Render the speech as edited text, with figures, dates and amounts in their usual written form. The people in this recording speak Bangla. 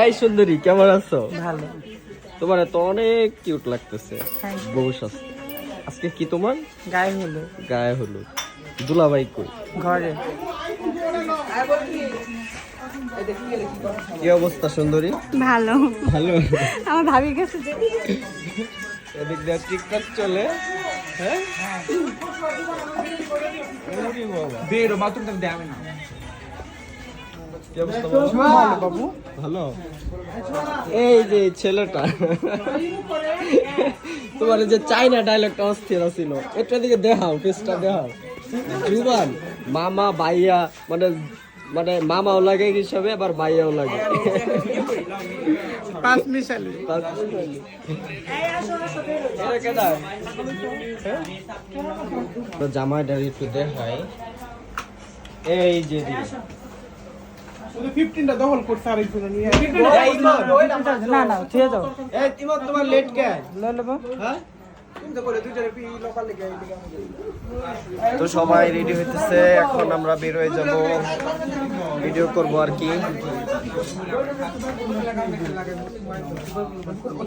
এই সুন্দরী কেমন আছো? ভালো। তোমার তো অনেক কিউট লাগতেছে। বউ সাজতে। আজকে কি তোমার গায়ে হলো গায়ে হলো? দুলাভাই কই? ঘরে। কি অবস্থা সুন্দরী? ভালো ভালো। আমার ভাবি গেছে যে এদিক দিয়ে টিকটক চলে। হ্যাঁ বেরো বাথরুম থেকে দেবে না। কি অবস্থা ভালো বাবু? ভালো। এই যে ছেলেটা তোমার যে চাইনা ডায়লগটা অস্থির ছিল, এটা দিকে দেখাও, ফেসটা দেখাও। জুবান মামা ভাইয়া মানে মানে মামাও লাগে হিসাবে আবার ভাইয়াও লাগে। পাঁচ মিশালি। তো জামাইটার একটু দেখাই। এই যে শুধু 15টা দখল করতে আর একটু নিয়ে না না ঠিক আছে। এই তিমত তোমার লেট কে? নেবো। হ্যাঁ তো সবাই রেডি হইতেছে, এখন আমরা বের হয়ে যাব, ভিডিও করবো আর কি।